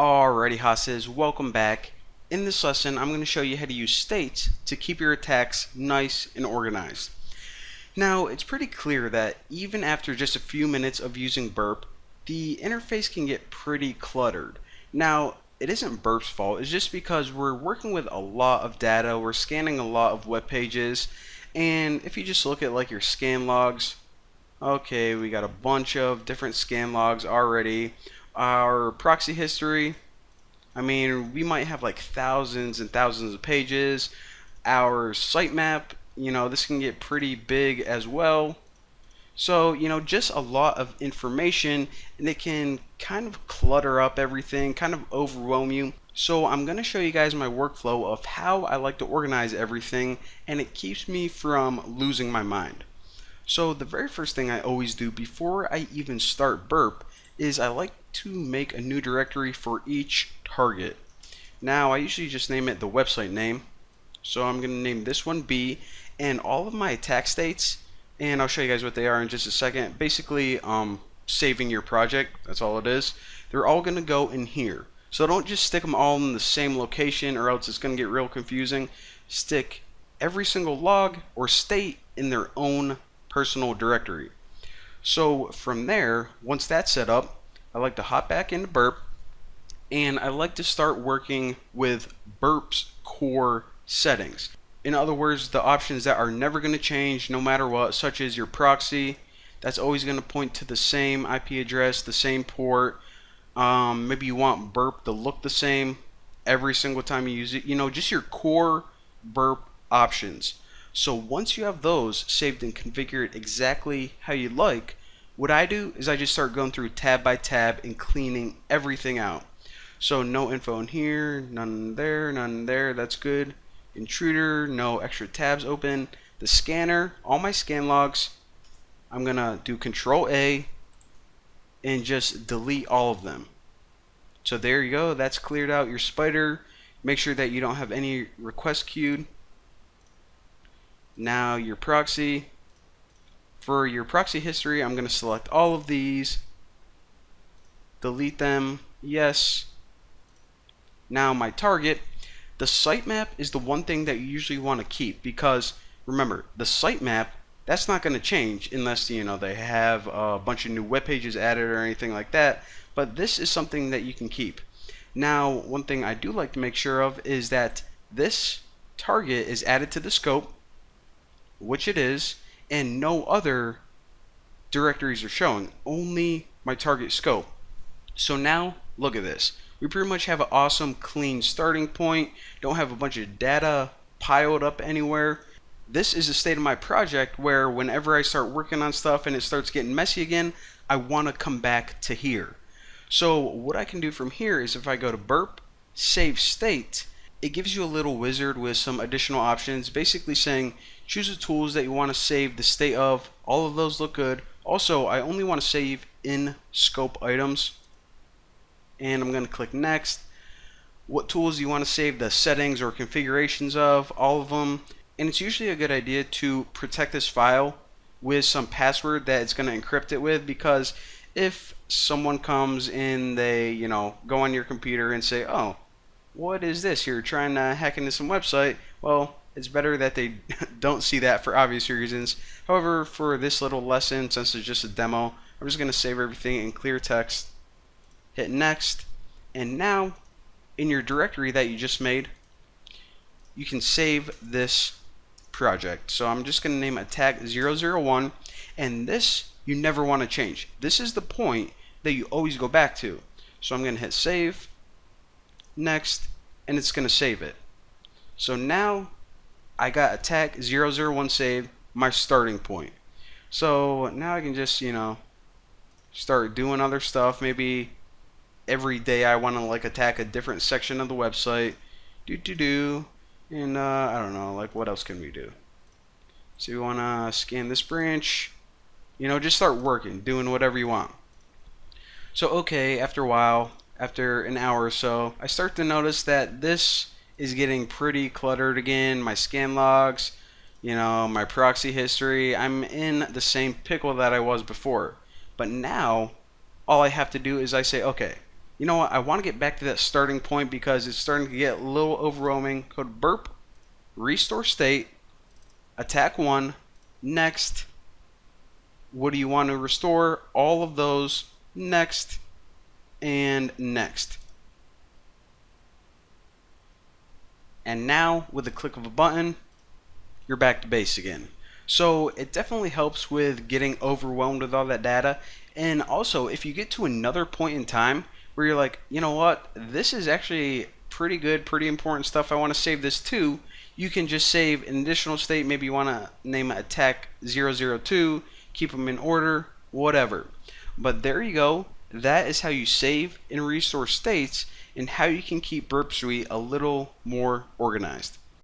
Alrighty, Hosses, welcome back. In this lesson, I'm going to show you how to use states to keep your attacks nice and organized. Now, it's pretty clear that even after just a few minutes of using Burp, the interface can get pretty cluttered. Now, it isn't Burp's fault, it's just because we're working with a lot of data, we're scanning a lot of web pages, and if you just look at like your scan logs, okay, we got a bunch of different scan logs already. Our proxy history, I mean, we might have like thousands and thousands of pages. Our sitemap, this can get pretty big as well. So, just a lot of information, and it can kind of clutter up everything, kind of overwhelm you. So I'm going to show you guys my workflow of how I like to organize everything, and it keeps me from losing my mind. So the very first thing I always do before I even start Burp is I like to make a new directory for each target. Now I usually just name it the website name. So I'm going to name this one B, and all of my attack states, and I'll show you guys what they are in just a second. Basically, saving your project, that's all it is. They're all going to go in here. So don't just stick them all in the same location or else it's going to get real confusing. Stick every single log or state in their own personal directory. So from there, once that's set up, I like to hop back into Burp, and I like to start working with Burp's core settings. In other words, the options that are never going to change no matter what, such as your proxy, that's always going to point to the same IP address, the same port. Maybe you want Burp to look the same every single time you use it. Just your core Burp options. So once you have those saved and configured exactly how you like, what I do is I just start going through tab by tab and cleaning everything out. So no info in here, none there, that's good. Intruder, no extra tabs open. The scanner, all my scan logs, I'm gonna do Control A and just delete all of them. So there you go, that's cleared out your spider. Make sure that you don't have any requests queued. Now your proxy. For your proxy history, I'm going to select all of these, delete them, yes. Now my target, the sitemap is the one thing that you usually want to keep, because remember, the sitemap, that's not going to change unless they have a bunch of new web pages added or anything like that, but this is something that you can keep. Now, one thing I do like to make sure of is that this target is added to the scope, which it is, and no other directories are showing, only my target scope. So now look at this, we pretty much have an awesome clean starting point, don't have a bunch of data piled up anywhere. This is the state of my project where whenever I start working on stuff and it starts getting messy again, I want to come back to here. So what I can do from here is if I go to Burp, save state, it gives you a little wizard with some additional options, basically saying choose the tools that you want to save the state of. All of those look good. Also, I only want to save in scope items, and I'm going to click next. What tools do you want to save the settings or configurations of? All of them. And it's usually a good idea to protect this file with some password that it's going to encrypt it with, because if someone comes in, they go on your computer and say, oh, what is this? You're trying to hack into some website. Well, it's better that they don't see that for obvious reasons. However, for this little lesson, since it's just a demo, I'm just going to save everything in clear text, hit next, and now in your directory that you just made, you can save this project. So I'm just going to name attack 001, and this you never want to change. This is the point that you always go back to. So I'm going to hit save, next, and it's going to save it. So now I got attack 001 saved, my starting point. So now I can just start doing other stuff. Maybe every day I want to attack a different section of the website, and I don't know, what else can we do? So you want to scan this branch, just start working, doing whatever you want. So okay, after a while, after an hour or so, I start to notice that this is getting pretty cluttered again. My scan logs, my proxy history, I'm in the same pickle that I was before. But now, all I have to do is I say, okay, You know what? I want to get back to that starting point because it's starting to get a little overwhelming. Go to burp, restore state, attack 1, next. What do you want to restore? All of those, next, and next. And now, with the click of a button, you're back to base again. So it definitely helps with getting overwhelmed with all that data. And also, if you get to another point in time where you're like, you know what, this is actually pretty good, pretty important stuff, I want to save this too, you can just save an additional state. Maybe you want to name it attack 002, keep them in order, whatever. But there you go. That is how you save and restore states and how you can keep Burp Suite a little more organized.